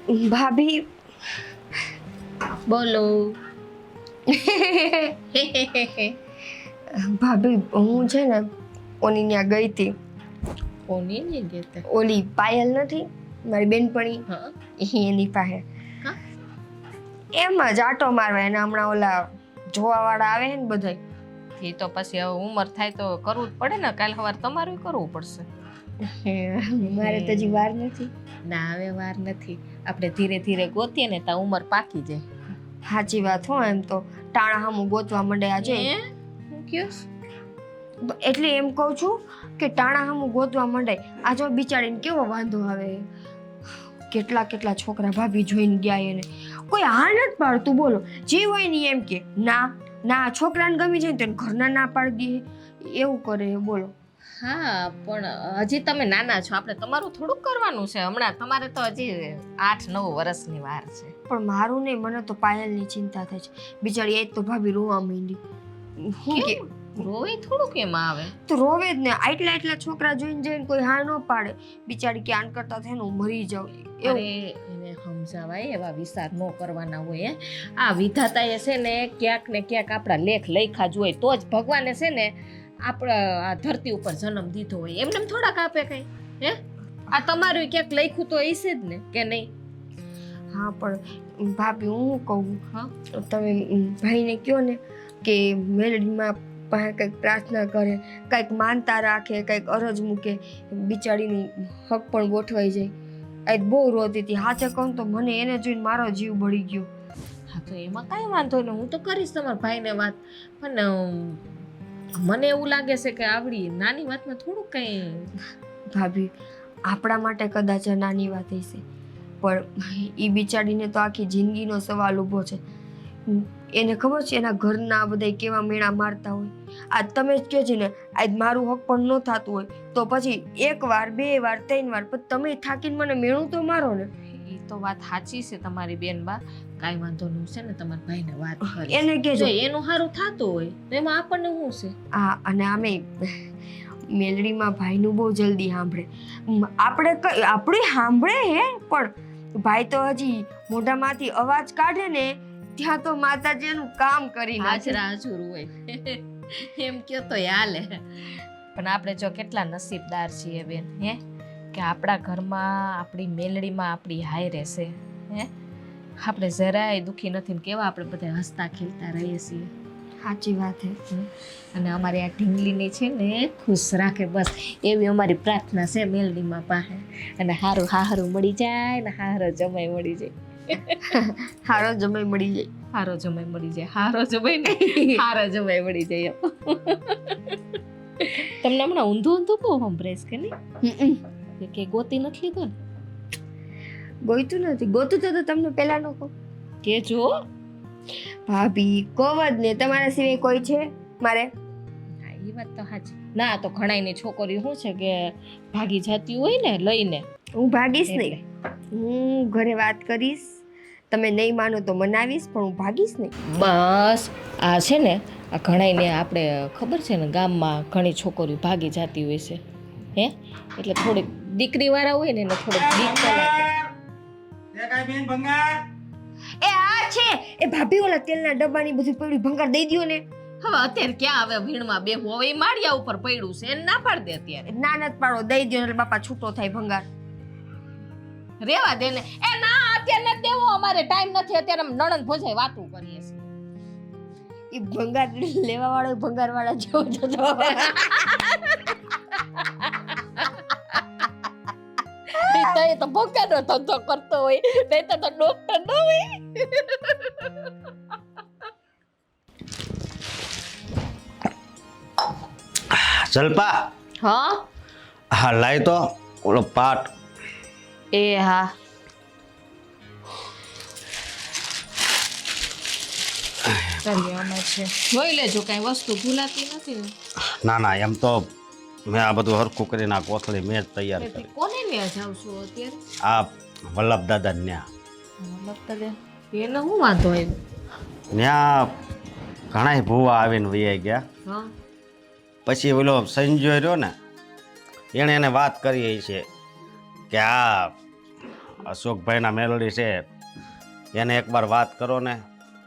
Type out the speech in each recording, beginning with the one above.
ભાભી બોલો. ભાભી હું છે ને ઓની ત્યાં ગઈ હતી. કોની ને ગેતે? ઓલી પાયલ નથી મારી બેનપણી, હા એની પાસે હા. એમ જ આટો મારવા. એને હમણાં ઓલા જોવાવાળા આવે ને બધાય. એ તો પછી હવે ઉંમર થાય તો કરવું જ પડે ને. કાલ સવાર તમારું કરવું પડશે. મારે તો હજી વાર નથી. ના હવે વાર નથી. આપણે ધીરે ધીરે ગોતીએ ને ત્યાં ઉંમર પાકી જાય. સાચી વાત હો. એમ તો ટાણા હામું ગોતવા માંડે આજે. હું કયોસ? એટલે એમ કહું છું કે ટાણા હામું ગોતવા માંડે. આ જો બિચારીને કેવો વાંધો આવે. કેટલા કેટલા છોકરા ભાભી જોઈને ગયા એને. કોઈ હા નથી પાડતું. બોલો જે હોય ને એમ કે ના ના, છોકરાને ગમી જાય ને તો ઘરના ના પાડી દે. એવું કરે બોલો. હા પણ હજી તમે નાના છો. આપણે તમારું થોડુંક કરવાનું છે. હમણાં તમારે તો હજી 8-9 વર્ષની વાર છે. પણ મારું નહીં, મને તો પાયલની ચિંતા થાય છે. બિચારી એ જ તો ભાભી રોવા માંડી. હું કે રોવે થોડું કેમ આવે? તો રોવે જ ને. આટલા એટલા છોકરા જોઈને જઈને કોઈ હા ન પાડે. બિચારી કે આન કરતા થઈને હું મરી જાઉં. અરે એને સમજાવાય, એવા વિચાર ન કરવાના હોય. આ વિધાતાએ છે ને ક્યાંક ને ક્યાંક આપણા લેખ લખ્યા જ હોય તો જ ભગવાને છે ને આપણા આ ધરતી ઉપર જન્મ દીધો હોય. એમને એમ થોડાક આપે કઈ? હે આ તમારું ક્યાંક લખ્યું તો હશે જ ને કે નહીં? હા પણ ભાભી હું કહું, હા તમે ભાઈને કહો ને કે મેલડીમાં પાસે કંઈક પ્રાર્થના કરે, કંઈક માનતા રાખે, કંઈક અરજ મૂકે. બિચારીનું હક પણ ગોઠવાઈ જાય. આજ બહુ રોતી હતી. હાચે કહું તો મને એને જોઈને મારો જીવ બળી ગયો. હા તો એમાં કાંઈ વાંધો નહીં. હું તો કરીશ તમારા ભાઈને વાત. પણ મને એવું લાગે છે કે આવડી નાની વાતમાં થોડુંક કંઈ. ભાભી આપણા માટે કદાચ આ નાની વાત હશે, પણ એ બિચારીને તો આખી જિંદગીનો સવાલ ઊભો છે. એને ખબર છે એના ઘરના બધા કેવા મેળા મારતા હોય. આજ તમે જ કહો છો ને, આજ મારું હક પણ ન થતું હોય તો પછી 1 વાર 2 વાર 3 વાર પણ તમે થાકીને મને મેળું તો મારો ને. એ તો વાત સાચી છે તમારી બેનબા. કાંઈ વાંધો નહીં છે ને તમારા ભાઈને વાત કરી. એને જો કહેજો. એનું સારું થતું હોય તો એમાં આપણને શું છે? હા અને આમે મેલડીમાં ભાઈનું બહુ જલ્દી સાંભળે. આપણે સાંભળે હે, પણ ભાઈ તો હજી મોઢામાંથી અવાજ કાઢે ને ત્યાં તો માતાજીનું કામ કરી નાખે. હાજરા હજુર હોય એમ કયો તો હાલે. પણ આપણે જો કેટલા નસીબદાર છીએ બેન, હે કે આપણા ઘરમાં આપણી મેલડીમાં આપણી હાય રહેશે. હે આપણે જરાય દુઃખી નથી ને કેવા આપણે બધા હસતા ખેલતા રહીએ છીએ. સાચી વાત હે. અને અમારી આ ઢીંગલીને છે ને ખુશ રાખે, બસ એવી અમારી પ્રાર્થના છે મેલડીમાં પાસે. અને હારું હારું મળી જાય ને હારો જમાઈ મળી જાય. હારો જમાઈ મળી જાય. હારો જમાઈ મળી જાય. હારો જમાઈ ને હારો જમાઈ મળી જાય. તમને હમણાં ઊંધું ઊંધું બહુ સંભળાઈશ કે નહીં? કે ગોતી નથી લીધો ને? ગોઈતું નથી. ગોતું તો તમને પહેલા ન કહું કે જો ભાભી કહો જ ને. તમારા સિવાય કોઈ છે મારે? હા એ વાત તો સાચી. ના તો ઘણાયની છોકરીઓ શું છે કે ભાગી જતી હોય ને લઈને. હું ભાગીશ નહીં. હું ઘરે વાત કરીશ. તમે નહીં માનો તો મનાવીશ, પણ હું ભાગીશ નહીં. બસ આ છે ને આ ઘણાયને આપણે ખબર છે ને ગામમાં ઘણી છોકરીઓ ભાગી જતી હોય છે. હે એટલે થોડીક દીકરીવાળા હોય ને એને થોડીક બીક તો લાગે. એ આ છે એ ભાભી ઓલા તેલના ડબ્બાની બધું પડ્યું ભંગાર દઈ દ્યો ને. હવે અત્યારે ક્યાં હવે વીણમાં બેહવું? હવે એ માળિયા ઉપર પડ્યું છે એને ના પાડ દે અત્યારે. ના નથી પાડો, દઈ દ્યો એટલે બાપા છૂટો થાય ભંગાર. રેવા દે ને. એ ના અત્યારે નથી દેવો, અમારે ટાઈમ નથી અત્યારે. અમે નણંદ ભોજાઈ વાતું કરીએ છીએ. એ ભંગાર લેવા વાળો ભંગાર વાળા જેવો થતો. એ તો ભોકાનો ધંધો કરતો હોય, નહીં તો ડોક્ટર ન હોય. જલપા, હા હા લાય તો ઓલો પાટ. એ હા જોઈ લેજો, કઈ વસ્તુ ભૂલાતી નથી ને. ના ના, એમ તો મેં આ બધું હરખું કરીને આ કોથળી મેં જ તૈયાર કરી. કોને ન્યા જાવ છો અત્યારે? આ વલ્લભ દાદા ન્યા એને શું વાંધો આવ્યો? ન્યા ઘણા ભૂવા આવીને વૈયા ગયા. હા પછી ઓલો સંજય રહ્યો ને, એણે એને વાત કરી છે કે આ અશોકભાઈના મેલડી છે એને એકવાર વાત કરો ને,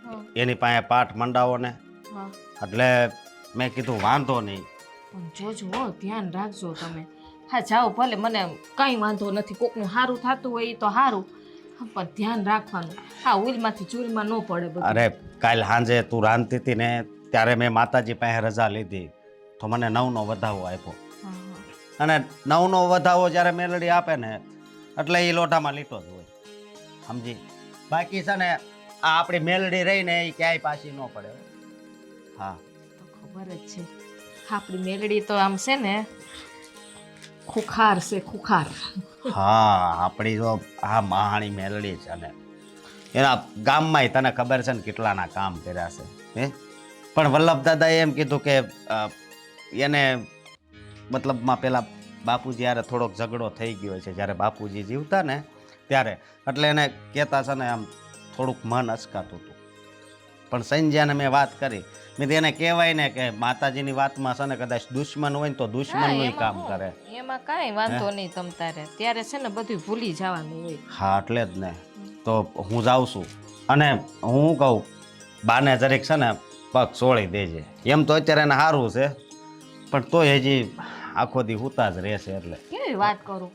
હા, એની પાસે પાઠ મંડાવો ને. હા. એટલે મેં કીધું વાંધો નહીં. પણ જોજો ધ્યાન રાખજો તમે. હા જાઓ ભલે, મને કાંઈ વાંધો નથી, કોકનું સારું થતું હોય એ તો સારું, પણ ધ્યાન રાખવાનું. હા ઉલમાંથી ચૂલમાં ન પડે બધું. અરે કાલ સાંજે તું રાંધતી હતી ને ત્યારે મેં માતાજી પાસે રજા લીધી તો મને 9નો વધાવો આપ્યો. હા, હા. અને 9નો વધાવો જ્યારે મેલડી આપે ને એટલે એ લોટામાં લીટો જ હોય, સમજી. બાકી છે ને આ આપણી મેલડી રહીને એ ક્યાંય પાછી ન પડે. હા તો ખબર જ છે આપણી મેલડી તો આમ છે ને ખુખાર છે, ખુખાર. હા આપણી તો આ મહાણી મેલડી છે. અને એના ગામમાંય તને ખબર છે ને કેટલાના કામ કર્યા છે હે. પણ વલ્લભ દાદાએ એમ કીધું કે એને મતલબમાં પેલા બાપુજી યારે થોડોક ઝઘડો થઈ ગયો છે જ્યારે બાપુજી જીવતા ને ત્યારે, એટલે એને કહેતા છે ને આમ થોડુંક મન અચકાતું હતું. પણ સંજ્યાને મેં વાત કરી, મેં એને કહેવાય ને કે માતાજીની વાતમાં છે ને કદાચ દુશ્મન હોય ને તો દુશ્મનનું કામ કરે. એમાં કાંઈ વાંધો નહીં તમ તારે, ત્યારે છે ને બધું ભૂલી જવાનું હોય. હા એટલે જ ને. તો હું જાઉં છું. અને હું કહું બાને જરીક છે ને પગ છોડી દેજે. એમ તો અત્યારે એને સારું છે પણ તોય હજી આખો દી હુતા જ રહેશે. એટલે કેવી વાત કરું?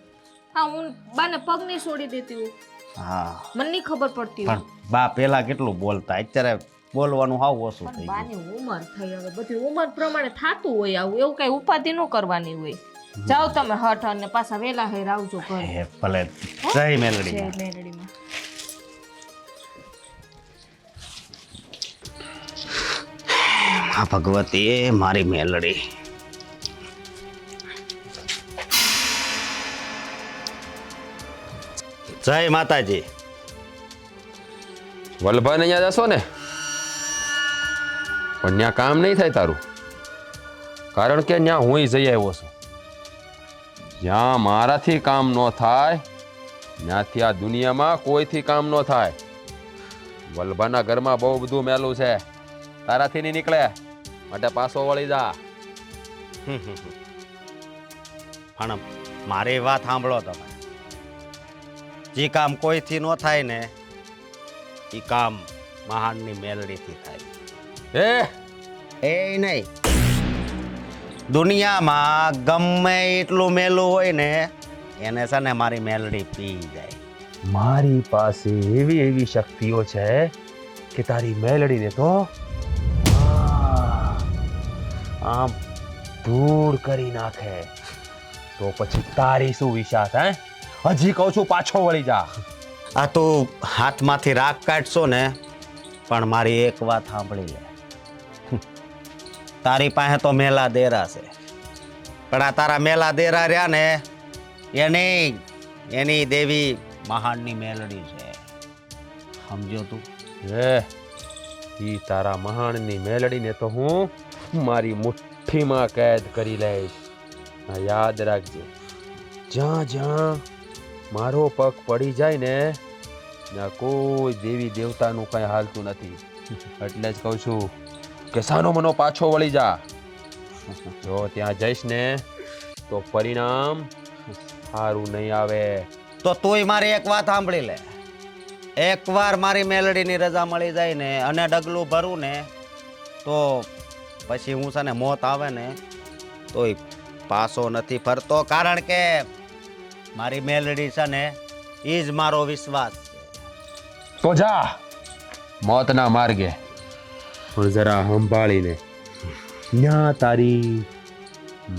હા હું બાને પગ નહીં છોડી દેતી હું, હા મને નહીં ખબર પડતી પણ હોય. બા પેલા કેટલું બોલતા, અત્યારે બોલવાનું હાવ ઓછું પણ થઈ ગયું. બાની ઉંમર થઈ, હવે બધી ઉંમર પ્રમાણે થાતું હોય આવું, એવું કઈ ઉપાધિ ન કરવાની હોય. જાઓ તમે હઠ અને પાછા વેલા હેર આવજો ઘરે. હે ભલે. જય મેલડી. જય મેલડીમાં. હા ભગવતી એ મારી મેલડી. જય માતાજી. વલ્લભાને અહીંયા જશો ને પણ ત્યાં કામ નહીં થાય તારું, કારણ કે ત્યાં હું જઈ આવ્યો છું. જ્યાં મારાથી કામ ન થાય ત્યાંથી આ દુનિયામાં કોઈથી કામ ન થાય. વલ્લભાના ઘરમાં બહુ બધું મેલું છે, તારાથી નહીં નીકળે, માટે પાછો વળી જા. પણ મારી વાત સાંભળો તમે. જે કામ કોઈથી ન થાય ને એ કામ મહાનની મેલડીથી થાય. એ નહીં, દુનિયામાં ગમે એટલું મેલું હોય ને એને છે ને મારી મેલડી પી જાય. મારી પાસે એવી એવી શક્તિઓ છે કે તારી મેલડીને તો આમ દૂર કરી નાખે. તો પછી તારી શું વિશ્વાસ હે? હજી કહું છું પાછો વળી જા. આ તો હાથમાંથી રાખ કાઢશો ને પણ મારી એક વાત સાંભળી લે. તારી પાસે તો મેલા દેરા છે પણ આ તારા મેલા દેરા રહ્યા ને એની દેવી મહાનની મેલડી છે, સમજો તું? ઈ તારા મહાણની મેલડીને તો હું મારી મુઠ્ઠીમાં કેદ કરી લઈશ. આ યાદ રાખજે, જ્યાં જ્યાં મારો પગ પડી જાય ને ત્યાં કોઈ દેવી દેવતાનું કઈ હાલતું નથી. એટલે જ કહું છું કે સાનો મનો પાછો વળી જા. જો ત્યાં જઈશ ને તો પરિણામ સારું નહીં આવે. તો તુંય મારી એક વાત સાંભળી લે. એકવાર મારી મેલડીની રજા મળી જાય ને અને ડગલું ભરું ને તો પછી હું છે ને મોત આવે ને તોય પાછો નથી ફરતો, કારણ કે મારી મેલડી છે ને એ જ મારો વિશ્વાસ છે. તો જા મોતના માર્ગે, પણ જરા સંભાળીને. ત્યાં તારી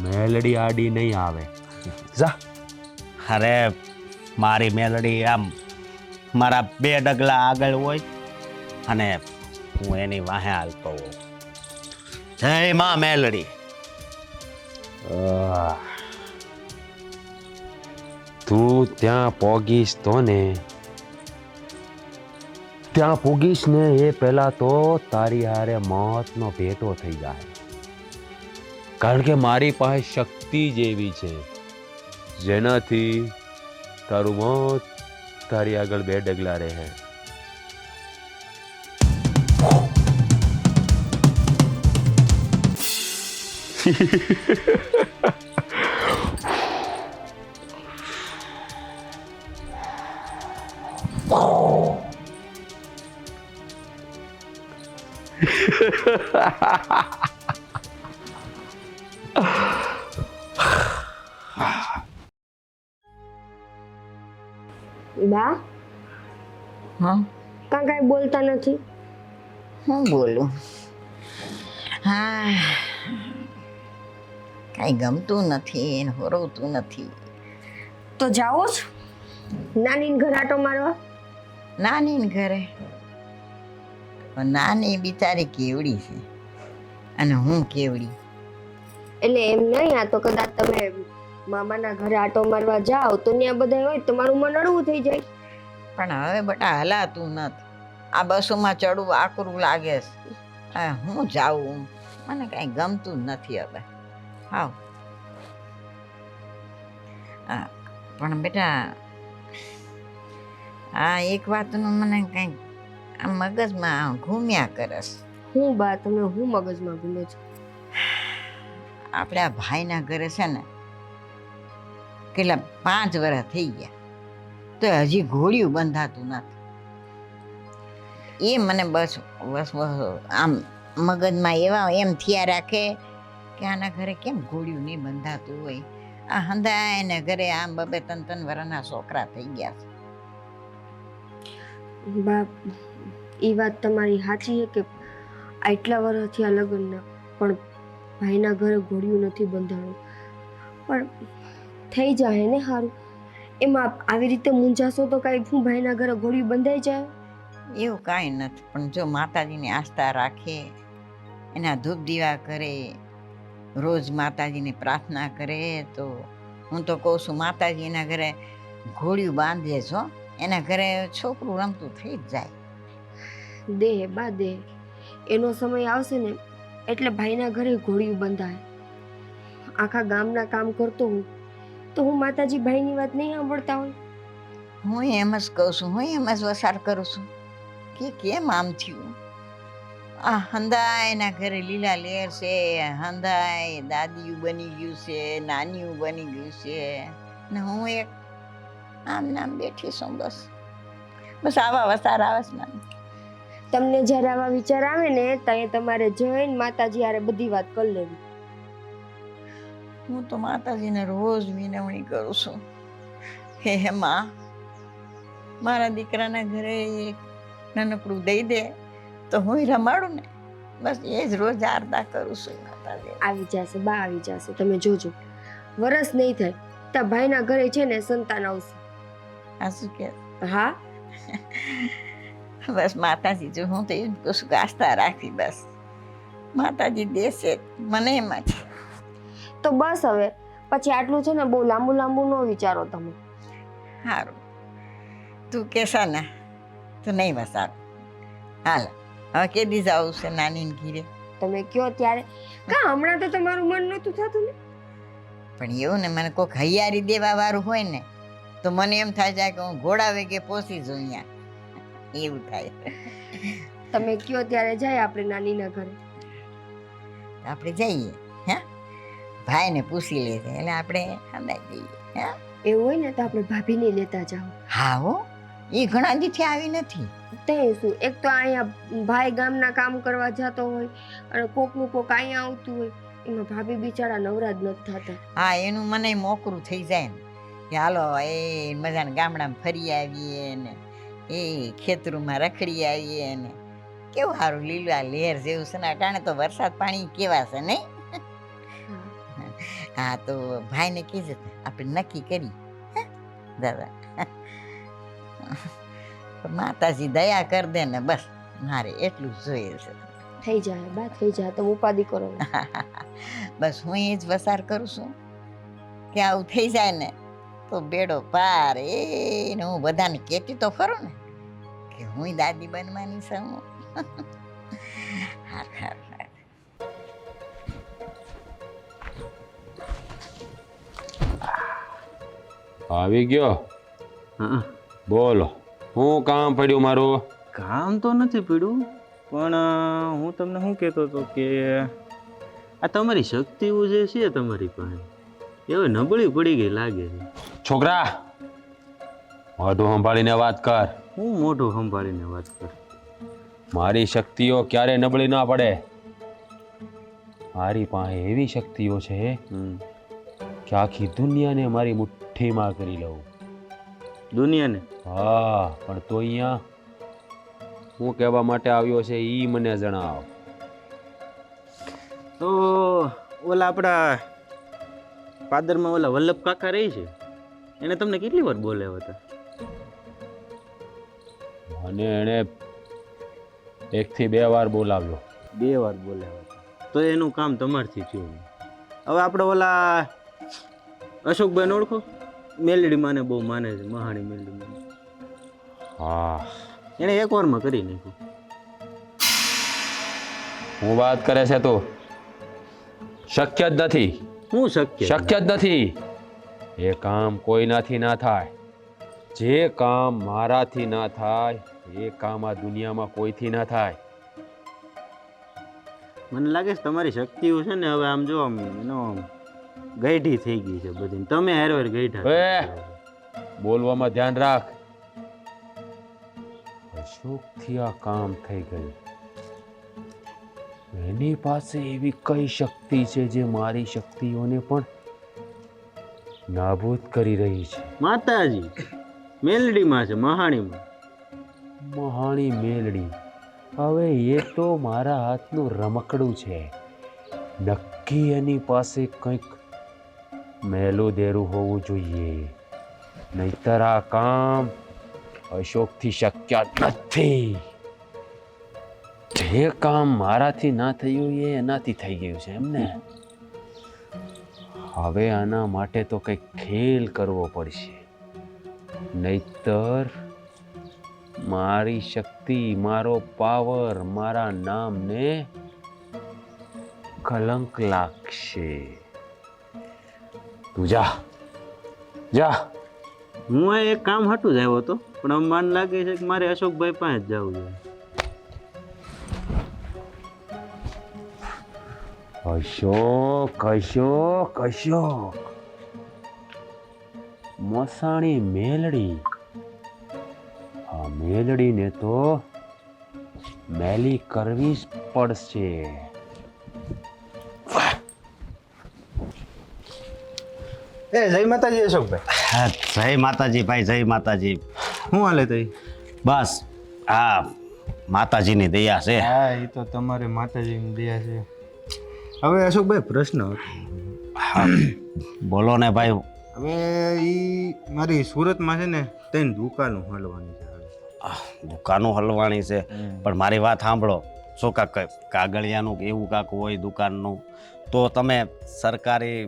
મેલડી આડી નહીં આવે. જા. અરે મારી મેલડી આમ મારા 2 ડગલા આગળ હોય અને હું એની વાહે હાલતો હોઉં. જય માં મેલડી. તું ત્યાં પોગીશ તો ને, ત્યાં પોગીશ ને એ પહેલા તો તારી હારે મોતનો ભેટો થઈ જાય. કારણ કે મારી પાસે શક્તિ જેવી છે જેનાથી તારું મોત તારી આગળ 2 ડગલા રહે. બા હા કાં કાંઈ બોલતા નથી? હું બોલું? હા કાંઈ ગમતું નથી ને હોરવતું નથી. તો જાઓ જ નાનીને ઘર આટો મારવા. નાની ઘરે પણ નાની બિચારી કેવડી છે અને હું કેવડી. એટલે એમ નહીં, આ તો કદાચ તમે મામાના ઘરે આટો મારવા જાઓ તો ત્યાં બધા હોય તમારું મન અડવું થઈ જાય. પણ હવે બટા હલાતું નથી. આ બસોમાં ચડવું આકરું લાગે છે. હું જાઉં, મને કાંઈ ગમતું જ નથી હવે. હાવ હા પણ બેટા આ એક વાતનું મને કંઈક આ મગજમાં ઘૂમ્યા કરસ. હું બા તમે હું મગજમાં ભૂલે છો? આપણે આ ભાઈના ઘરે છે ને કેટલા 5 વર્ષ થઈ ગયા તો હજી ઘોડિયું બંધાતું નથી. એ મને બસ બસ આમ મગજમાં એવા એમ થયા રાખે કે આના ઘરે કેમ ઘોડિયું નહીં બંધાતું હોય. આ હંધાયને ઘરે આમ 2-3 વર્ષના છોકરા થઈ ગયા છે. બા એ વાત તમારી સાચી છે કે આટલા વર્ષ થયા લગ્નના પણ ભાઈના ઘરે ઘોડિયું નથી બંધાણું. પણ થઈ જાય ને સારું. એમાં આવી રીતે મૂંઝાશો તો કાંઈ હું ભાઈના ઘરે ઘોડિયું બંધાઈ જાય? એવું કાંઈ નથી. પણ જો માતાજીની આસ્થા રાખે, એના ધૂપ દીવા કરે, રોજ માતાજીને પ્રાર્થના કરે તો હું તો કહું છું માતાજી એના ઘરે ઘોડિયું બાંધે છો. એના ઘરે છોકરું રમતું થઈ જ જાય. દેહ બા દેહ એનો સમય આવશે ને એટલે ભાઈના ઘરે ઘોડિયું બંધાય. આખા ગામના કામ કરતો હું તો હું માતાજી ભાઈની વાત નહીં સાંભળતા હોય? હું એમ જ કહું છું, હું એમ જ વસાર કરું છું કે કેમ આમ થયું. આ હંધાય એના ઘરે લીલા લેર છે, હંધાય દાદીયું બની ગયું છે, નાનીયું બની ગયું છે ને હું એક આમ નામ બેઠી છું. બસ બસ આવા વસાર આવે છે ને. તમને જ્યારે આવા વિચાર આવે ને ત્યાં તમારે જઈને માતાજી હારે બધી વાત કરી લેવી. હું તો માતાજીને રોજ વિનવણી કરું છું, હે માં મારા દીકરાના ઘરે એક નાનકડું દઈ દે તો હું રમાડું ને. બસ એ જ રોજ આરતા કરું છું માતાજી. આવી જશે બા આવી જશે, તમે જોજો. વરસ નહીં થાય ત્યાં ભાઈના ઘરે છે ને સંતાન આવશે. આ શું કે? હા બસ માતાજી જો હું તો એ જ કહું છું કે આસ્થા રાખવી. બસ માતાજી દેશે મને એમ જ. તો બસ હવે પછી આટલું છે ને બહુ લાંબુ લાંબુ ન વિચારો તમે. સારું તું કહેશા ને તો નહીં વસાર. હાલ હવે કેદી જવું છે નાનીને ઘીરે? તમે કયો ત્યારે. કા હમણાં તો તમારું મન નહોતું થતું ને? પણ એવું ને મને કોઈક હૈયારી દેવા વાળું હોય ને તો મને એમ થાય છે કે હું ઘોડા વેગે પહોંચી જાઉં અહીંયા. એવું થાય. તમે કયો ત્યારે જાય આપણે નાનીના ઘરે. આપણે જઈએ હે ભાઈને પૂછી લેજે એટલે આપણે હંદાઈ જઈએ. હે એવું હોય ને તો આપણે ભાભીને લેતા જાઓ. હા હો એ ઘણા દીથી આવી નથી. તે શું, એક તો અહીંયા ભાઈ ગામના કામ કરવા જતો હોય અને કોકનું કોક અહીંયા આવતું હોય એમાં ભાભી બિચારા નવરા જ નથી થતા. હા એનું મને મોકરું થઈ જાય ને કે હાલો એ મજાના ગામડામાં ફરી આવીએ ને એ ખેતરોમાં રખડી આવીએ ને કેવું સારું લીલા લહેર જેવું છે ને. અટાણે તો વરસાદ પાણી કેવા છે નહીં? હા તો ભાઈને કીધું આપણે નક્કી કરી દાદા. માતાજી દયા કર દે ને બસ મારે એટલું જ જોઈએ છે. થઈ જાય બા થઈ જાય, તમે ઉપાધિ કરો. બસ હું એ જ વસાર કરું છું કે આવું થઈ જાય ને તો બેડો પાર. એને હું બધાને કહેતી તો ખરું ને કે હું દાદી બનવાની છું. હાર હાર હાર. આવી ગયો? હા બોલો હું કામ પડ્યું મારું? કામ તો નથી પડ્યું પણ હું તમને શું કહેતો હતો કે આ તમારી શક્તિઓ જે છે તમારી પાસે એવી નબળી પડી ગઈ લાગે છે. છોકરા મોઢું સંભાળીને વાત કર. હું મોઢું સંભાળીને વાત કર. મારી શક્તિઓ ક્યારે નબળી ના પડે મારી પાસે એવી શક્તિઓ છે હમ. કે આખી દુનિયાને મારી મુઠ્ઠીમાં કરી લઉં. દુનિયાને હા, પણ તો અહીંયા હું કહેવા માટે આવ્યો છે ઈ મને જણાવ. તો ઓલા આપણા પાદરમાં ઓલા વલ્લભ કાકા રહી છે, એને તમને કેટલી વાર બોલ્યા હતા? મને એણે 1 થી 2 વાર બોલાવ્યો. 2 વાર બોલ્યા હતા, તો એનું કામ તમારથી થયું. હવે આપણે ઓલા અશોકભાઈ ઓળખો? મેલડી માને બહુ માને છે, મહાણી મેલડી માને. હા, એને 1 વારમાં કરી નાખ્યું. હું વાત કરે છે તું? શક્ય જ નથી. શું શક્ય? શક્ય જ નથી. એ કામ કોઈનાથી ના થાય. જે કામ મારાથી ના થાય એ કામ આ દુનિયામાં કોઈથી ના થાય. મને લાગે છે તમારી શક્તિઓ છે ને હવે આમ જો આમ એનો ગઈઢી થઈ ગઈ છે બધી. તમે હારવાર ગઈઢા. એ! બોલવામાં ધ્યાન રાખ. અશોકથી આ કામ થઈ ગયું. એની પાસે એવી કઈ શક્તિ છે જે મારી શક્તિઓને પણ નાબૂદ કરી રહી છે? માતાજી મેલડીમાં છે, મહાણીમાં. મહાણી મેલડી. હવે એ તો મારા હાથનું રમકડું છે. નક્કી એની પાસે કંઈક મેલું દેરું હોવું જોઈએ, નહીતર આ કામ અશોકથી શક્ય નથી. જે કામ મારાથી ના થયું એ એનાથી થઈ ગયું છે એમને. હવે આના માટે તો કંઈક ખેલ કરવો પડશે, નહીતર મારી શક્તિ, મારો પાવર, મારા નામને કલંક લાગશે. તું જા જા. હું આ એક કામ હાટું જ આવ્યો હતો, પણ આમ મને લાગે છે કે મારે અશોકભાઈ પાસે જ જવું જોઈએ. અશોક, અશોક, અશોક, મસાણી મેલડી. આ મેલડીને તો મેલી કરવી જ પડશે. જય માતાજી અશોકભાઈ. હા, જય માતાજી ભાઈ, જય માતાજી. શું હાલે તઈ? બસ આ માતાજીની દયા છે. હા, એ તો તમારે માતાજીની દયા છે. હવે અશોકભાઈ પ્રશ્ન હતો. હા, બોલો ને ભાઈ. હવે ઈ મારી સુરતમાં છે ને 3 દુકાનો હલવાની છે. દુકાનો હલવાની છે, પણ મારી વાત સાંભળો. શું કાગળિયાનું કે એવું કાંક હોય દુકાનનું, તો તમે સરકારી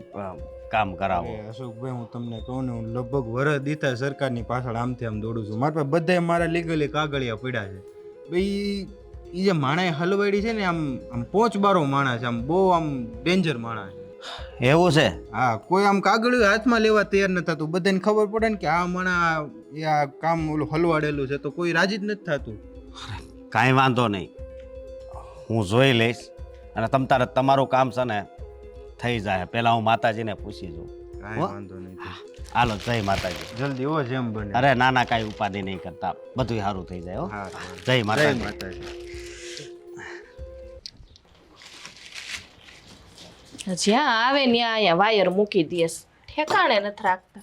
કામ કરાવો. અશોકભાઈ હું તમને કહું ને, હું લગભગ વર્ષ દીધા સરકારની પાછળ આમથી આમ દોડું છું. મારા પાસે બધા મારા લીગલી કાગળિયા પડ્યા છે. ભાઈ એ જે માણસ હલવાડી છે ને, આમ આમ પોચબારો માણસ છે, આમ બહુ આમ ડેન્જર માણસ છે. એવું છે? હા, કોઈ આમ કાગળિયું હાથમાં લેવા તૈયાર નથી થતું. બધાને ખબર પડે ને કે આ માણસ આ કામ ઓલું હલવાડેલું છે, તો કોઈ રાજી જ નથી થતું. કાંઈ વાંધો નહીં, હું જોઈ લઈશ. અને તમારું કામ છે ને થઈ જાય. પહેલાં હું માતાજીને પૂછી જોઉં. કાંઈ વાંધો નહીં. હાલો, જય માતાજી. જલ્દી હો, જેમ બને. અરે ના ના, કાંઈ ઉપાધિ નહીં કરતા, બધું સારું થઈ જાય. હો, હા, જય માતાજી. માતાજી. જ્યાં આવે ત્યાં અહીંયા વાયર મૂકી દઈશ, ઠેકાણે નથી રાખતા.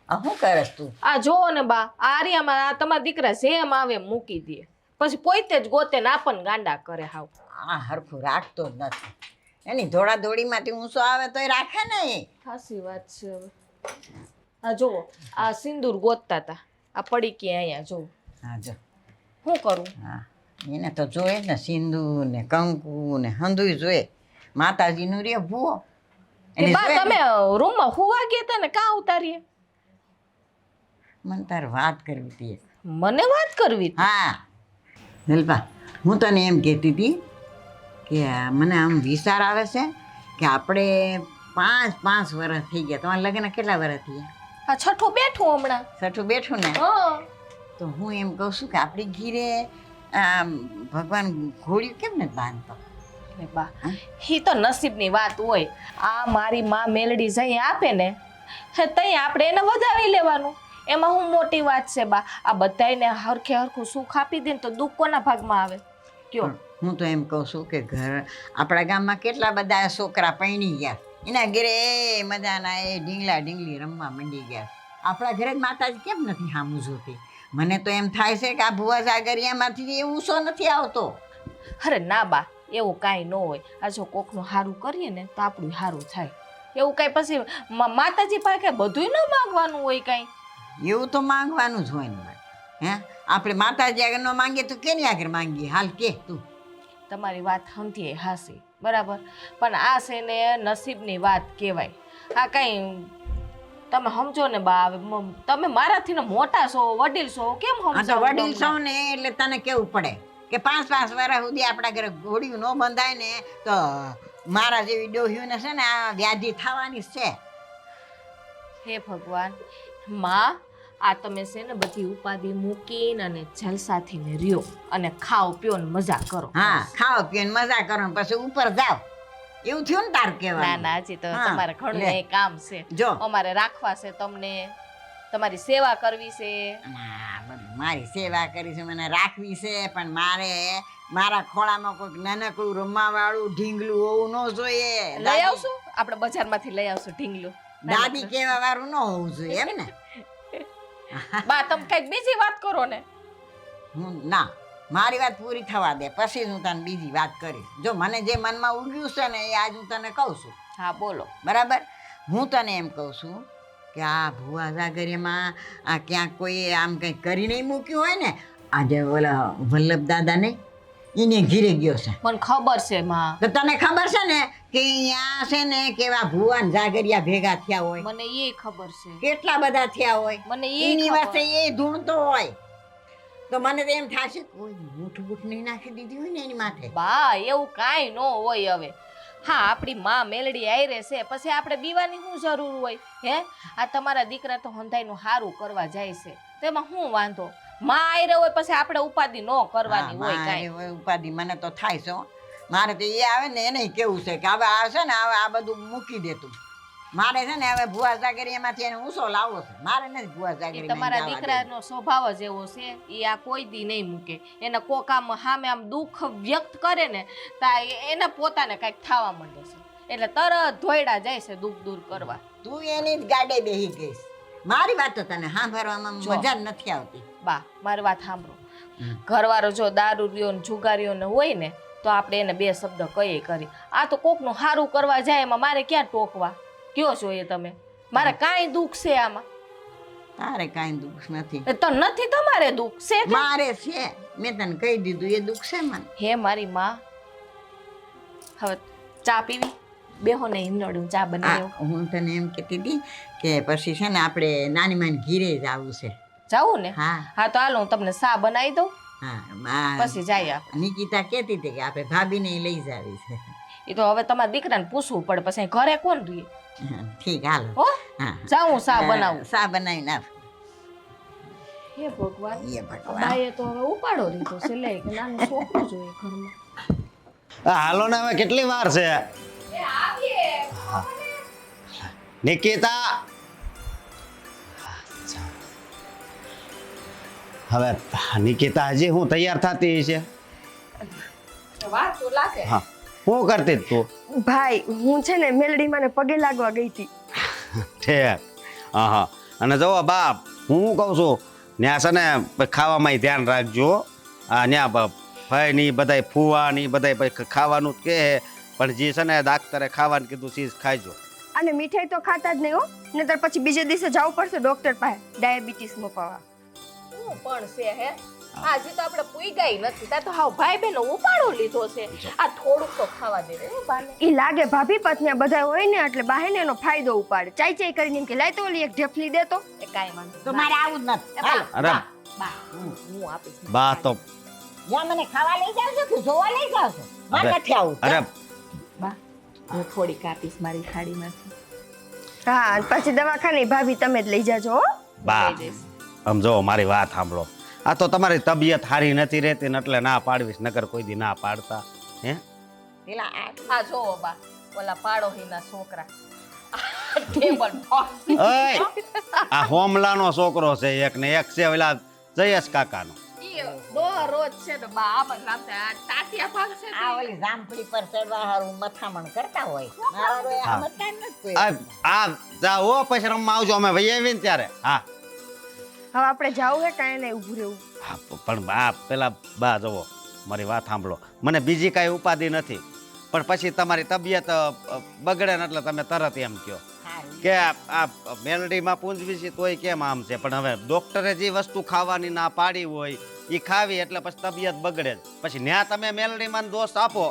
આ શું કરસ તું? આ જોવો ને બા, આ આર્યામાં આ તમારા દીકરા જેમ આવે એમ મૂકી દે, પછી પોતે જ ગોતે ને આપણને ગાંડા કરે. હાવ આ હરખું રાખતો જ નથી. એની દોડા દોડીમાંથી ઊંચો આવે તોય રાખે ને એ. સાચી વાત છે. હવે આ જોવો, આ સિંદૂર ગોતતા હતા, આ પડી કે અહીંયા જોવો. હા જો, શું કરું? હા એને તો જોઈએ ને, સિંદૂર ને કંકુ ને હંધુય જોઈએ. માતાજીનું રે ભૂવો. એ બા તમે રૂમમાં હુવા ગયા હતા ને, કાં ઉતારીએ? મને તાર વાત કરવી હતી એક. મને વાત કરવી હતી. હા નિલપા, હું તને એમ કહેતી હતી કે મને આમ વિચાર આવે છે કે આપણે 5 વર્ષ થઈ ગયા. તમારા લગ્ન કેટલા વર્ષ થયા? આ છઠ્ઠું બેઠું હમણાં. છઠ્ઠું બેઠું ને, હા, તો હું એમ કહું છું કે આપણી ઘીરે ભગવાન ઘોડ્યું કેમ નથી બાંધતો? એ બા, એ તો નસીબની વાત હોય. આ મારી માં મેલડી જઈ આપે ને, તઈ આપણે એને વધાવી લેવાનું. એમાં હું મોટી વાત છે બા. આ બધાયને હરખે હરખું સુખ આપી દે ને તો દુઃખ કોના ભાગમાં આવે કયો? હું તો એમ કહું છું કે ઘર આપણા ગામમાં કેટલા બધા છોકરા પૈણી ગયા એના ઘરે એ મજાના એ ઢીંગલી રમવા માંડી ગયા આપણા ઘરે જ માતાજી કેમ નથી સામું જોતી મને તો એમ થાય છે કે આ ભુવા જાગરિયામાંથી એ ઊંસો નથી આવતો અરે ના બા એવું કાંઈ ન હોય આ જો કોકનું સારું કરીએ ને તો આપણું સારું થાય એવું કાંઈ પછી માતાજી પાસે બધુંય ન માંગવાનું હોય કાંઈ એવું તો માંગવાનું જ હોય ને બાઈ. હે આપણે માતાજી આગળ ન માંગીએ તો કેની આગળ માંગીએ હાલ કે તું તમારી વાત સમજીએ હાસી બરાબર પણ આ છે ને નસીબની વાત કહેવાય આ કાંઈ તમે સમજો ને બા હવે તમે મારાથી ને મોટા છો વડીલ છો કેમ આ તો સમજો વડીલ છો ને એટલે તને કેવું પડે કે 5-5 વર્ષ સુધી આપણા ઘરે ઘોડિયું ન બંધાય ને તો મારા જેવી ડોહીઓને છે ને આ વ્યાધિ થવાની જ છે હે ભગવાન માં આ તમે છે ને બધી ઉપાધિ મૂકીને અને જલસાથી ને રહ્યો અને ખાઓ પીઓ ને મજા કરો હા ખાઓ પીઓ ને મજા કરો ને પછી ઉપર જાઓ એવું થયું ને તાર ના કહેવાનું ના હજી તો હા, તમારે ઘણું લે. એ કામ છે જો અમારે રાખવા છે તમને તમારી સેવા કરવી છે ના, બધું મારી સેવા કરી છે મને રાખવી છે પણ મારે મારા ખોળામાં કોઈક નાનકડું રમવા વાળું ઢીંગલું હોવું ન જોઈએ લઈ આવશું આપણે બજારમાંથી લઈ આવશું ઢીંગલું દાદી કેવા વાળું ન હોવું જોઈએ એમ ને બા તમે કઈક બીજી વાત કરો ને ના મારી વાત પૂરી થવા દે પછી હું તને બીજી વાત કરીશ જો મને જે મનમાં ઉગ્યું છે ને એ આજ હું તને કહું છું હા બોલો બરાબર હું તને એમ કહું છું કે આ ભુવા જાગરિયામાં આ ક્યાંક કોઈ આમ કંઈ કરી નહીં મૂક્યું હોય ને આજે ઓલા વલ્લભ દાદા ને એને ઘીરે ગયો છે મને ખબર છે માં તો તને ખબર છે ને કે અહીંયા છે ને કેવા ભુવા ને જાગરિયા ભેગા થયા હોય મને એ ખબર છે કેટલા બધા થયા હોય મને એ એની ખબર. વાસ્તે એ ધૂણતો હોય તો મને તો એમ થશે કોઈ મૂઠ બૂઠ નહીં નાખી દીધી હોય ને એની માથે બા એવું કાંઈ ન હોય હવે હા આપણી માં મેલડી આઈ રહેશે પછી આપણે બીવાની શું જરૂર હોય હે આ તમારા દીકરા તો હંધાઈનું સારું કરવા જાય છે તેમાં શું વાંધો માં આઈ રહ્યો હોય પછી આપણે ઉપાધિ ન કરવાની હોય હા, કાંઈ મારે ઉપાધિ મને તો થાય છે હો. મારે તો એ આવે ને એને કેવું છે કે હવે આ છે ને હવે આ બધું મૂકી દેતું મારે છે ને હવે ભુવા જાગરિયામાંથી એને ઊંસો લાવવો છે મારે નથી ભુવા એ જાગરિયામાં તમારા જવા દેવું. દીકરાનો સ્વભાવ જ એવો છે એ આ કોઈ દી નહીં મૂકે એને કોક આમ સામે આમ દુઃખ વ્યક્ત કરે ને તા એને પોતાને કાંઈક થવા માંડે છે એટલે તરત ધોયડા જાય છે દુઃખ દૂર કરવા તું એની જ ગાડે બેહી ગઈશ મારી વાત તો તને સાંભળવામાં જો. મજા જ નથી આવતી બા મારી વાત સાંભળો ઘરવાળો જો દારૂ ને જુગારીઓ ને હોય ને તો આપણે એને બે શબ્દ કહીએ કરી આ તો કોકનું સારું કરવા જાય એમાં મારે ક્યાં ટોકવા કયો જોઈએ તમે મારે કાંઈ દુઃખ છે આમાં તારે કાંઈ દુઃખ નથી તો નથી તમારે દુઃખ છે કે? મારે છે મેં તને કહી દીધું એ દુઃખ છે મને હે મારી માં હવે ચા પીવી બેહો ને હિંડોળું ચા બનાવ્યો હું તને એમ કહેતી હતી કે પછી છે ને આપણે નાની માની ઘીરે જ આવવું છે જાવું ને હા હા તો હાલો હું તમને ચા બનાવી દઉં હા પછી જાય આપણે નિકિતા કહેતી હતી કે આપણે ભાભીને લઈ જાવી છે એ તો હવે તમારા દીકરાને પૂછવું પડે પછી અહીં ઘરે કોણ રહીએ ઠીક હાલો હો હા જાઉં ચા બનાવું સા બનાવી નાખ હે ભગવાન એ ભગવાન બાએ તો હવે ઉપાડો લીધો છે લે કે નાનું છોકરું જોઈએ ઘરમાં હાલો ને હવે કેટલી વાર છે નિકિતા હવે નિકિતા હજી હું તૈયાર થતી છે વાત તો લાગે હા શું કરતી જ તું ભાઈ હું છે ને મેલડીમાં ને પગે લાગવા ગઈ હતી ઠેક હા હા અને જો બાપ હું શું કહું છું ત્યાં છે ને ખાવામાં ધ્યાન રાખજો આ ત્યાં ભાઈ ની બધાય ફૂવા ની બધાય ખાવાનું જ કહે પણ જે છે ને ડાક્ટરે ખાવાનું કીધું ચીજ ખાઈજો અને મીઠાઈ તો ખાતા જ નહીં હો નહીતર પછી બીજે દિવસે જવું પડશે ડોક્ટર પાસે ડાયાબિટીસ મપાવા શું પણ છે હે આજે તો આપણે પૂઈ ગઈ નથી તા તો હાવ ભાઈ બેનો ઉપાડો લીધો છે આ થોડુંક તો ખાવા દે રે બાને ઈ લાગે ભાભી પત્ની બધા હોય ને એટલે બાહેને એનો ફાયદો ઉપાડે ચાઈ ચાઈ કરીને એમ કે લાય તો ઓલી એક ઢેફલી દે તો એ કાઈ વાંધો તો મારે આવું જ નથી હાલો અરે બા હું આપીશ બા તો જ્યાં મને ખાવા લઈ જાવ છો કે જોવા લઈ જાવ છો મારે અરે, નથી આવું અરે બા હું થોડીક આપીશ મારી થાળીમાંથી હા અને પછી દવાખાને ભાભી તમે જ લઈ જાજો હો બા લઈ જઈશ. આમ જો મારી વાત સાંભળો આ તો તમારી તબિયત સારી નથી રહેતી ને એટલે ના પાડવીશ નકર કોઈ દી ના પાડતા હે પેલા આ જોવો બા ઓલા પાડોહીના છોકરા ટેબલ ઓય આ હોમલાનો છોકરો છે એક ને એક છે ઓલા જયેશ કાકાનો ઈ રોજ જ છે ને બા આમ જ આમ થાય. આ ટાટિયા ભાગશે તો આ ઓલી જામફળી પર ચડવા હારું મથામણ કરતા હોય મારો એ હા. સમજતા જ નથી કોઈ. આ જાઓ પછી રમવા આવજો અમે વહી આવીએ ને ત્યારે. હા હવે આપણે જાવું હે કાંઈ નહીં ઊભું રહેવું. હા, પણ બા પેલા બા જુઓ મારી વાત સાંભળો. મને બીજી કાંઈ ઉપાધિ નથી, પણ પછી તમારી તબિયત બગડે ને એટલે તમે તરત એમ કહો હારું. કે આ મેલડીમાં પૂંજવી છે તોય કેમ આમ છે. પણ હવે ડોક્ટરે જે વસ્તુ ખાવાની ના પાડી હોય એ ખાવી એટલે પછી તબિયત બગડે જ. પછી ન્યા તમે મેલડીમાં દોષ આપો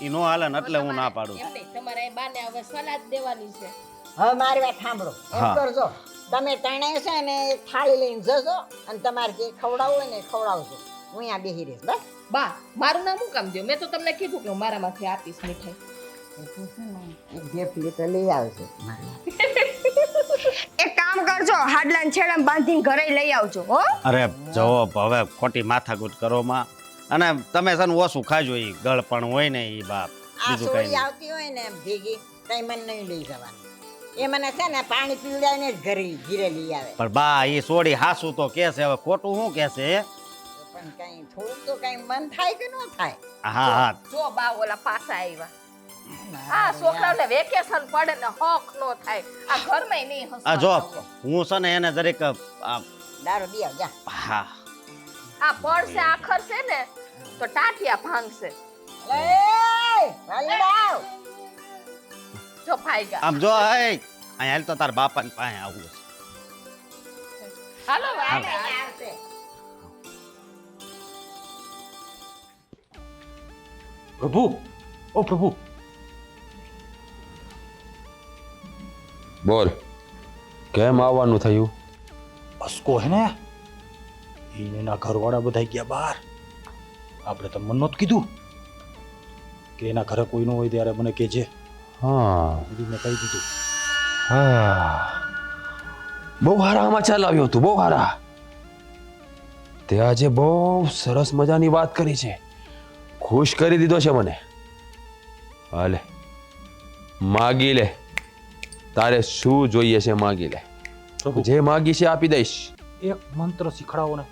એ નો હાલે ને એટલે હું ના પાડું. એમ નહીં, તમારે એ બાને હવે સલાહ જ દેવાની છે. હવે મારી વાત સાંભળો એમ હા. કરજો તમે ત્રણેય છે ને એક થાળી લઈને જજો અને તમારે જે ખવડાવવું હોય ને એ ખવડાવજો હું અહીંયા બેસી રહીશ બસ. બા મારું નામ હું કામ દો? મેં તો તમને કીધું કે હું મારામાંથી આપીશ મીઠાઈ. તું છે ને એક ગેફલી તો લઈ આવજો એક કામ કરજો, હાડલાને છેડામાં બાંધીને ઘરે લઈ આવજો હો. અરે જવો હવે ખોટી માથાકૂટ કરોમાં. અને તમે છે ને ઓછું ખાજો એ ગળ પણ હોય ને એ બાપ આ બીજું કઈ સોળી નહીં. આવતી હોય ને ભેગી તઈ મને નહીં લઈ જવાની. એ મને છે ને પાણી પીવડાવીને જ ઘરે ઘીરે લઈ આવે. પણ બા એ સોડી હાસું તો કે છે, હવે ખોટું શું કે છે? પણ કઈ થોડુંક તો કઈ મન થાય કે ન થાય. હા હા જો બા ઓલા પાછા આવ્યા. આ છોકરાઓને વેકેશન પડે ને હક નો થાય. આ ઘરમાં નહીં આ જો હસવા. હું છે ને એને જરીક દારૂ દી આવ જા. હા આ પડશે આખર છે ને તો ટાટિયા ભાંગશે. એ વાલી આવ. જો ભાઈગા આમ જો હે અહીં હાલ તો તાર બાપાની પાસે આવું છે. હાલો હાલો. આવશે. પ્રભુ, ઓ પ્રભુ, બોલ કેમ આવવાનું થયું? અસકો હે ને એના ઘરવાળા બધા ગયા બહાર. આપણે તો મન નહોતું કીધું કે એના ઘરે કોઈ ન હોય ત્યારે મને કહેજે. હા બધું મેં કહી દીધું. હા બહુ સારા સમાચાર લાવ્યો તું, બહુ સારા. તે આજે બહુ સરસ મજાની વાત કરી છે, ખુશ કરી દીધો છે મને. હાલે માગી લે, તારે શું જોઈએ છે માગી લે. પ્રભુ, જે માગી છે આપી દઈશ. એક મંત્ર શીખડાવો ને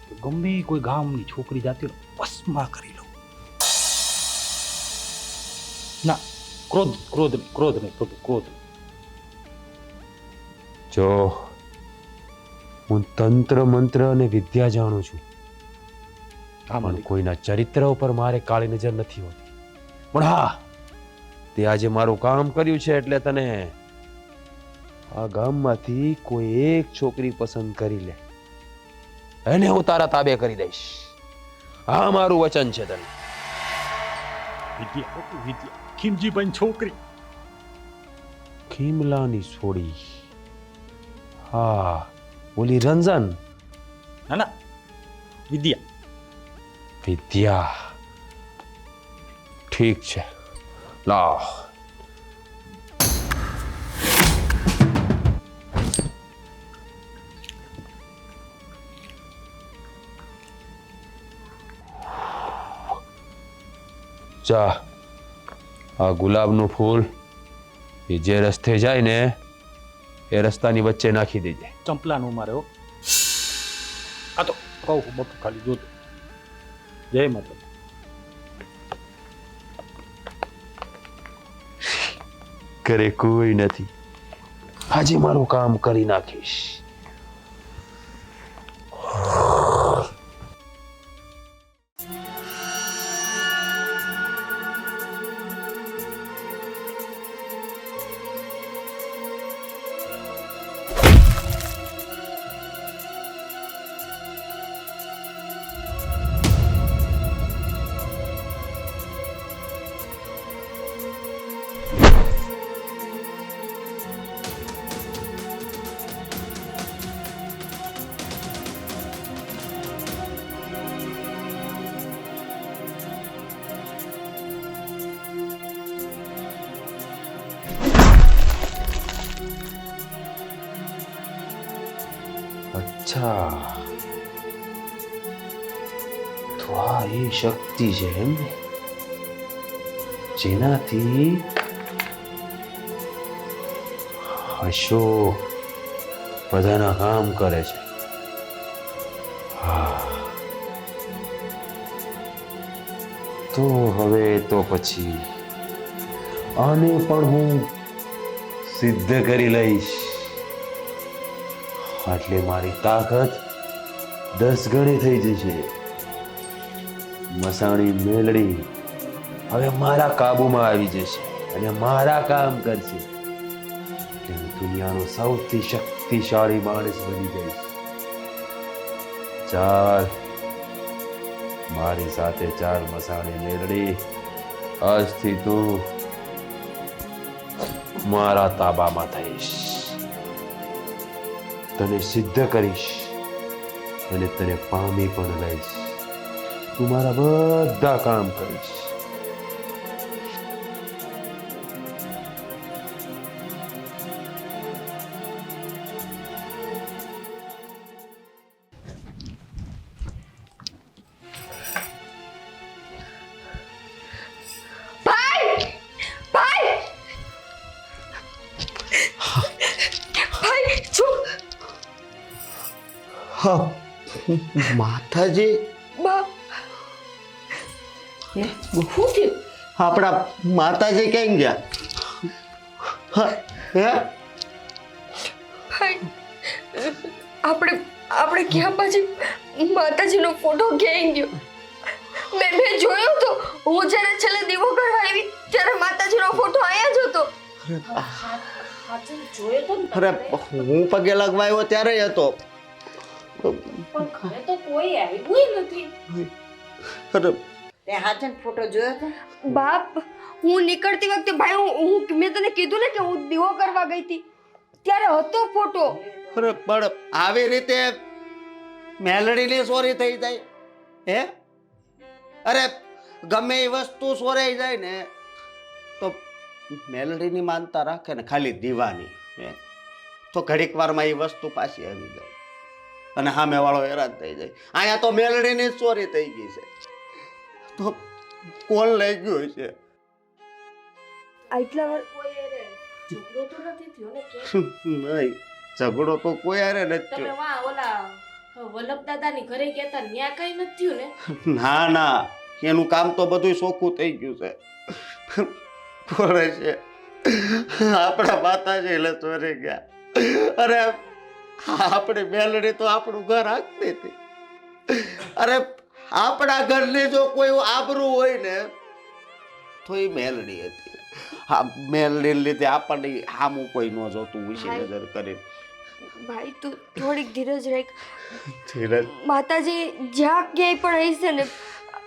કે ગમે ઈ કોઈ ગામની છોકરી જાતી હોય ભસ્મા કરી લઉં. ના, ક્રોધ નહીં પ્રભુ, ક્રોધ. જો હું તંત્ર મંત્ર અને વિદ્યા જાણું છું, હા પણ માલિક. કોઈના ચરિત્ર ઉપર મારે કાળી નજર નથી હોતી. પણ હા, તે આજે મારું કામ કર્યું છે એટલે તને આ ગામમાંથી કોઈ એક છોકરી પસંદ કરી લે, એને હું તારા તાબે કરી દઈશ. આ મારું વચન છે તને. વિદ્યા પ્રભુ, વિદ્યા. ખીમજીભાઈ છોકરી. ખીમલાની છોડી? હા, ઓલી રંજન. ના ના, વિદ્યા. વિદ્યા ઠીક છે, લાવ. જા, આ ગુલાબનું ફૂલ એ જે રસ્તે જાય ને એ રસ્તાની વચ્ચે નાખી દેજે. ચંપલાનું મારે હો. આ તો કહું બાપુ, ખાલી જોતો. જય માતા. ઘરે કોઈ નથી, આજે મારું કામ કરી નાખીશ. અચ્છા, તો આ એ શક્તિ છે એમ ને, જેનાથી અશોક બધાના કામ કરે છે. હા, તો હવે તો પછી આને પણ હું સિદ્ધ કરી લઈશ. એટલે મારી તાકાત 10 ગણી થઈ જશે. મસાણી મેલડી હવે મારા કાબુમાં આવી જશે અને મારા કામ કરશે. એટલે હું દુનિયાનો સૌથી શક્તિશાળી માણસ બની જઈશ. ચાલ મારી સાથે ચાલ મસાણી મેલડી. આજથી તું મારા તાબામાં થઈશ. તને સિદ્ધ કરીશ અને તને પામી પણ લઈશ. તું મારા બધા કામ કરીશ. ભાઈ ભાઈ ભાઈ ચૂપ. હા માતાજી, બાપ હે શું થયું? આપણા માતાજી કેમ ગયા? હા, હે ભાઈ આપણે આપણે ક્યાં પછી માતાજીનો ફોટો ક્યાં ગયો? મેં જોયો તો હું જ્યારે છેલ્લે દીવો કરવા આવી ત્યારે માતાજીનો ફોટો આયા જ હતો. હાચું જોયો તો ને અરે તમે? હું પગે લગવા આવ્યો ત્યારે હતો. પણ ઘરે તો કોઈ આવ્યું નથી. અરે તે હાચન ફોટો જોયો તો? બાપ હું નીકળતી વખતે ભાઈ હું મેં તને કીધું ને કે હું દીવો કરવા ગઈ હતી ત્યારે હતો ફોટો. અરે પણ આવી રીતે મેલડીની ચોરી થઈ જાય હે? અરે ગમે એ વસ્તુ ચોરાઈ જાય ને તો મેલડીની માનતા રાખે ને ખાલી દીવાની હે તો ઘડીક વારમાં એ વસ્તુ પાછી આવી જાય અને સામેવાળો હેરાન થઈ જાય. અહીંયા તો મેલડીની જ ચોરી થઈ ગઈ છે તો કોણ લઈ ગયું છે? આટલા વાર કોઈ અરે ઝઘડો તો નથી થયો ને કે? નહીં, ઝઘડો તો કોઈ હારે નથી તમે થયો. વા ઓલા વલ્લભ દાદાની ઘરે ગયા તા ન્યા કઈ નથી થયું ને? ના ના, એનું કામ તો બધું ચોખ્ખું થઈ ગયું છે. પડે છે આપણા માતાજી એટલે ચોરી ગયા. અરે આપણી મેલડી તો આપણું ઘર હાંકતી હતી. અરે આપણા ઘરની જો કોઈ આબરૂ હોય ને તો એ મેલડી હતી. આ મેલડી લીધે આપણને આમું કોઈ ન જોતું વિશે નજર કરી. ભાઈ તું થોડીક ધીરજ રાખ. ધીરજ માતાજી જ્યાં ક્યાંય પણ હશે ને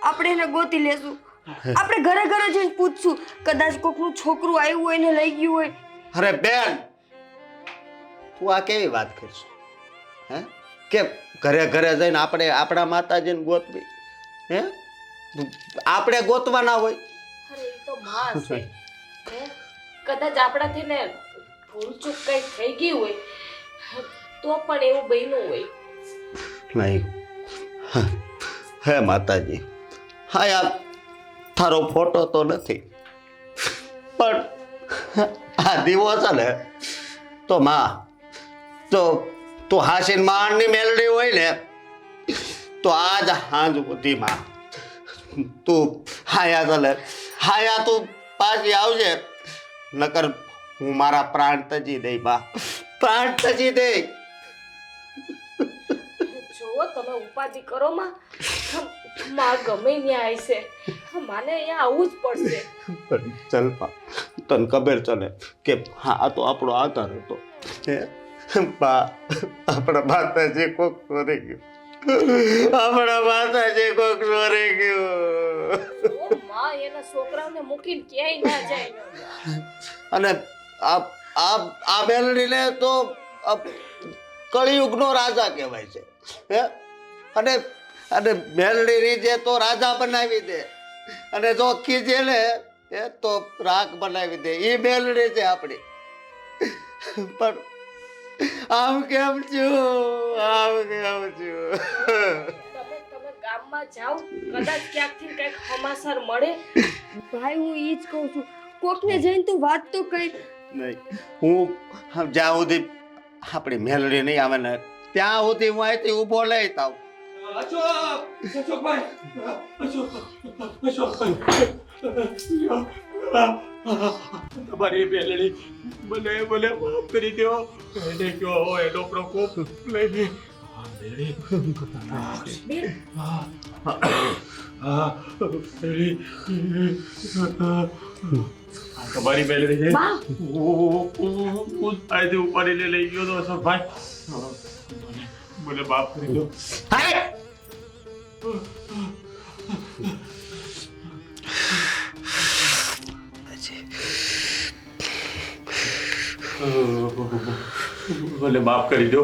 આપણે એને ગોતી લેશું. આપણે ઘરે ઘરે જઈને પૂછશું કદાચ કોકનું છોકરું આવ્યું હોય ને લઈ ગયું હોય. અરે બેન, તું આ કેવી વાત કરશું હે? કે ઘરે ઘરે જઈને આપણે આપણા માતાજીને ગોતવી હે? આપણે ગોતવાના હોય? અરે એ તો માં છે હે? કદાચ આપણાથી ને ભૂલચૂક કઈ થઈ ગઈ હોય તો પણ એવું બન્યું હોય. નહીં હે માતાજી, હા યાર તારો ફોટો તો નથી પણ આ દીવો છે ને તો માં તો તું હાસીન માણની મેલડી હોય ને તો આજ હાંજ સુધી માં તું હાયા ચાલે હાયા તું પાછી આવજે નકર હું મારા પ્રાણ તજી દઈ બા, પ્રાણ તજી દઈ. જુઓ તમે ઉપાધિ કરો માં ગમે ત્યાં આવશે માને અહીંયા આવવું જ પડશે. પણ ચાલ બા, તને ખબર છે ને કે હા આ તો આપણો આધાર હતો હે? બા આપણા માતાજી કોક ચોરી ગયું, આપણા માતાજી કોક ચોરી ગયું. ઓ માં એના છોકરાઓને મૂકીને ક્યાંય ના જાય. અને આ આ આ મેલડીને તો કળિયુગનો રાજા કહેવાય છે હે? અને અને મેલડી રીજે તો રાજા બનાવી દે અને જો ખીજે ને એ તો રાખ બનાવી દે. એ મેલડી છે આપણી. પણ આમ કેમ છું, આમ કેમ છું? તમે ગામમાં જાઓ કદાચ ક્યાંકથી કંઈક સમાચાર મળે. ભાઈ હું ઈ જ કહું છું કોકને જઈને તું વાત તો કઈ. નહીં, હું જ્યાં સુધી આપણી મેલડી નહીં આવે ને ત્યાં સુધી હું અહીંથી ઊભો લઈ થાવ તમારી બેલડી મને મને માફ કરી દો. એને કયો એનો પ્રકોપ લઈને બેલડી તમારી બેલડી છે. હું અહીંથી ઉપાડીને લઈ ગયો તો અશોકભાઈ. મને માફ કરી દો. મને માફ કરી દો.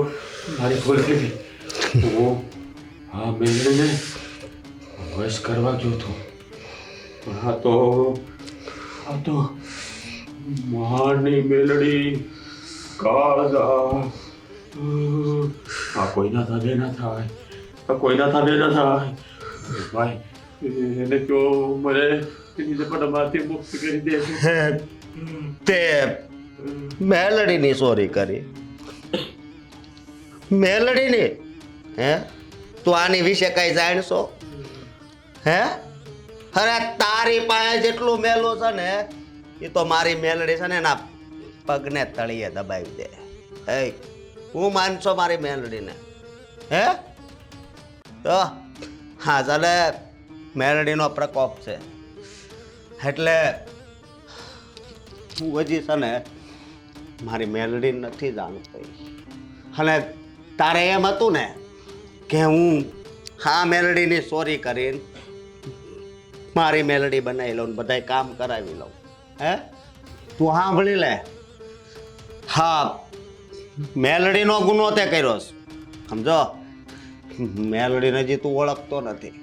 મારી ભૂલ થઈ ગઈ. હું આ બેલડીને વશ કરવા ગયો હતો. પણ આ તો મારની મેલડી કાળજા. આ કોઈના થાને ના થાય. આ કોઈના થાને ના થાય. ભાઈ એને કયો મને એની ઝપટમાંથી મુક્ત કરી દે. તે મેલડીની ચોરી કરી? મેલડીની? હે, તું આની વિશે કઈ જાણશો? હે, અરે તારી પાસે જેટલું મેલું છે ને એ તો મારી મેલડી છે ને એના પગને તળિયે દબાવી દે. એ હું માનશો મારી મેલડીને? હે, તો હા ચાલે, મેલડીનો પ્રકોપ છે એટલે હું હજી છે ને મારી મેલડી નથી જાણતો. અને તારે એમ હતું ને કે હું હા મેલડીની ચોરી કરીને મારી મેલડી બનાવી લઉં, બધાય કામ કરાવી લઉં. હે, તું સાંભળી લે. હા, મેલડીનો ગુનો તે કર્યો છે, સમજો. મેલડીને હજી તું ઓળખતો નથી.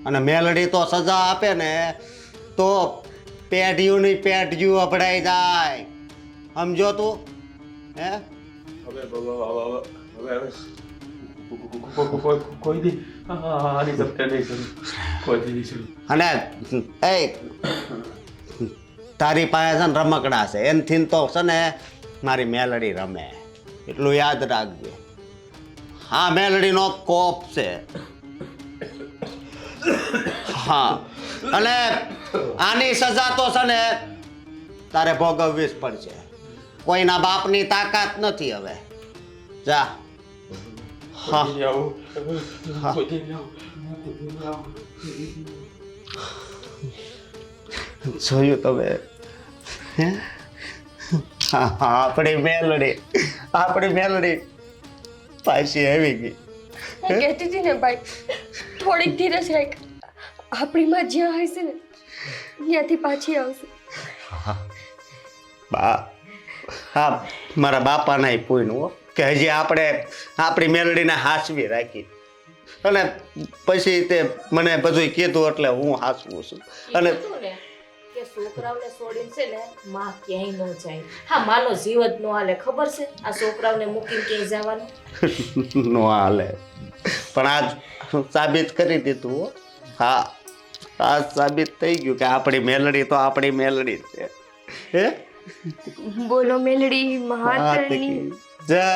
અને મેલડી તો સજા આપે ને તો પેઢીઓની પેઢીઓ અભડાઈ જાય, સમજો તું? હે, કોઈ દી આની સત્ય નહીં કરું. કોઈ દી નહીં કરું. અને એ તારી પાસે છે ને રમકડા છે, એનથી તો છે ને મારી મેલડી રમે, એટલું યાદ રાખજે. હા, મેલડીનો કોપ છે. હા, અને આની સજા તો છે ને તારે ભોગવવી જ પડશે. કોઈના બાપની તાકાત નથી હવે. જા. હા, જોયું તમે? હે, આપણી મેલડી પાછી આવી ગઈ. હું કહેતી હતી ને ભાઈ, થોડીક ધીરજ રાખ. આપણી માં જ્યાં હશે ને ત્યાંથી પાછી આવશે. બા, હા, મારા બાપાના પૂછ્યું કે હજી આપણે આપણી મેલડીને હાચવી રાખી. અને પછી તે મને બધું કીધું એટલે હું હાચવું છું. અને કે છોકરાઓને છોડીને છે ને માં ક્યાંય ન જાય. હા, માનો જીવ જ ન હાલે, ખબર છે? આ છોકરાઓને મૂકીને ક્યાંય જવાનું નો હાલે. પણ આજ સાબિત કરી દીધું હો. હા, આજ સાબિત થઈ ગયું કે આપણી મેલડી તો આપણી મેલડી છે. હે, બોલો મેલડી મહાતની જય.